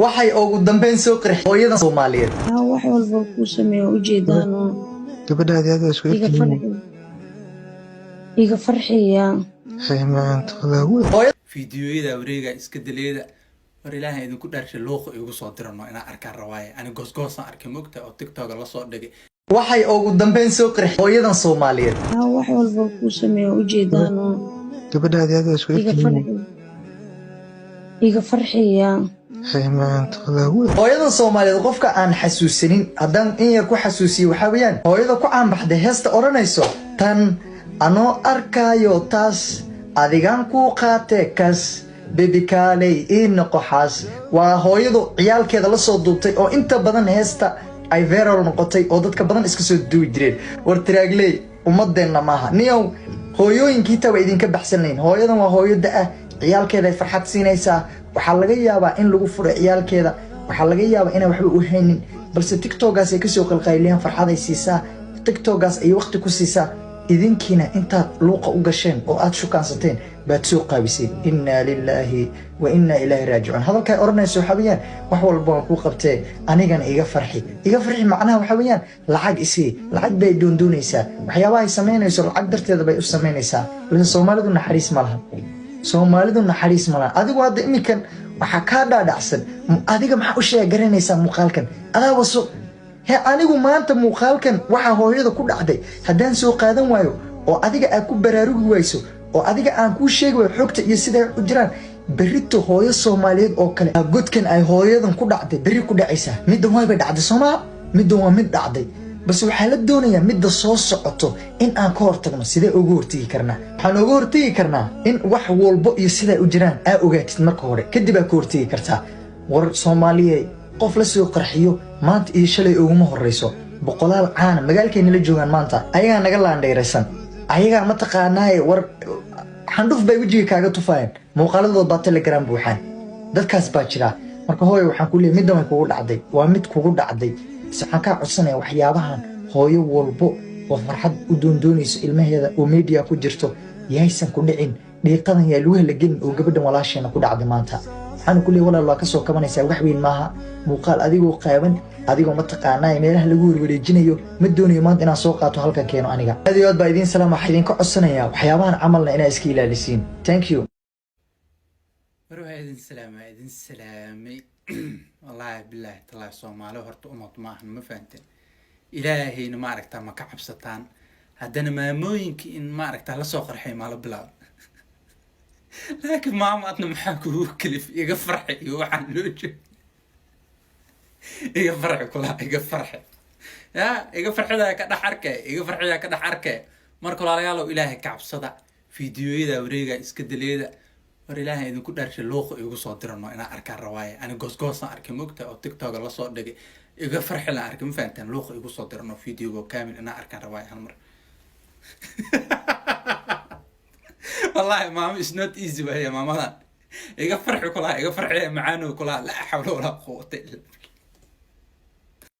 waxay ugu dambeyn soo qirxay hooyada Soomaaliyeed. wax walba ku sameeyo ujeedaan gabadhaadi aad isku iga farxiya fiidiyoyada wareega iska daleeda war ilaahay idinku dhaarshay looqa igu soo dirano inaan arkaan rabaaye ani goosgoosan arkay mogta oo TikTok la soo dhigay waxay ugu dambeyn soo qirxay hooyada Soomaaliyeed. wax walba ku sameeyo ujeedaan gabadhaadi aad isku iga farxiya hooyada Soomaaliyeed qofka aan xasuusanin haddaan in yar ku xasuusiyo waxa weeyaan hooyada ku caan baxday heesta oranayso tan anoo arkaayo taas adigaan ku qaatay kas baby kaalay in qoxaas waa hooyadu ciyaalkeeda la soo duubtay oo inta badan heesta ay viral noqotay oo dadka badan iska soo duubi jireen war tiraagley ummadeena maaha niyow hooyooyinkii taa way idinka baxsanayn hooyadan waa hooyo da' ciyaalkeeda ay farxad siinaysaa waxa laga yaabaa in lagu furo ciyaalkeeda waxa laga yaabaa inay waxba u haynin balse TikTok-gaas ay ka soo qalqayliyaan farxad ay siisaa TikTok-gaas ay waqti ku siisaa idinkiina intaad luuqa u gasheen oo aad shukaansateen baad soo qaabiseen inna lillahi wa inna ilayhi raaji'un hadalkay oranayso waxa weeyaan wax walba waan ku qabtee anigana iga farxi macnaha waxa weeyaan lacag isii lacag bay doondoonaysaa waxyaabaha ay sameynayso lacag darteeda bay u sameynaysaa balse Soomaalidu naxariis ma laha Soomaalidu naxariis ma laha adigu hadda imikan waxa ka dhaadhacsan adiga maxaa u sheegaranaysaa muuqaalkan adaa waso anigu maanta muuqaalkan waxa hooyada ku dhacday haddaan soo qaadan waayo oo adiga aad ku baraarugi wayso oo adiga aan ku sheegi waayo xogta iyo sida u jiraan berrito hooyo Soomaaliyeed oo kale godkan ay hooyadan ku dhacday berri ku dhacaysa middan way dhacday Soomaa middan waa mid dhacday bas waxa la doonayaa midda soo socoto in aan ka hortagno sidee ugu hortagi karnaa waxaan ugu hortagi karnaa in wax walba iyo sida u jiraan aa ogaatid marka hore kadib aad ka hortagi kartaa war Soomaaliyeed qof la soo qarxiyo maanta iyo shalay ugu horeyso boqolaal caan magaalkeena la joogan maanta ayaga naga laandheeraysan ayaga ma taqaanaa war xanduf bay wajiga kaaga tufayeen muuqaaladooda baa Telegram buuxaan dadkaas baa jira marka hooyo waxaan ku leeyahay middan kugu dhacday waa mid kugu dhacday saxan ka codsanaya waxyaabahan hooyo walbo oo farxad u doondoonayso ilmaheeda oo media ku jirto yaysan ku dhicin dhiiqadan yaa lagu halagin oo gabadhan walaasheena ku dhacday maanta waxaan ku leeyahay walaal waa ka soo kabanaysaa wax weyn maaha muuqaal adigoo qaaban adigoo ma taqaanaa meelaha lagu wareejinayo ma doonayo maanta inaan soo qaato halka keeno aniga aad baa idin salaam waxaan idin ka codsanayaa waxyaabahan camalna inaa iska ilaalisiin thank you waraa idin salaamay wallahi billahi tallahi Soomaali horta umad ma ahan ma fahanteen ilaahayna ma aragtaa ma ka cabsataan haddana maamooyinkii in ma aragtaa la soo qarxay maala bilaab laakiin maamaadna maxaa kugu kalif iga farxi iyo waxaan loo jeedo iga farxi kula iga farxi iga farxida ka dhax arkay marka walaalayaal ilaahay ka cabsada fiidiyoyada wareega iska daleeda war ilaahay idinku dhaarshay looqa igu soo dirano inaan arkaan rabaaye ani goosgoosan arkay mogta oo TikTok la soo dhigay iga farxi la arkay ma fahanteen looqa igu soo dirano fiidiyooga kaamil inaan arkaan rabaaye hal mar والله ماما is not easy وهي ماما إيجا فرح كلها إيجا فرح معانو كلها لا حول ولا قوة إلا بالله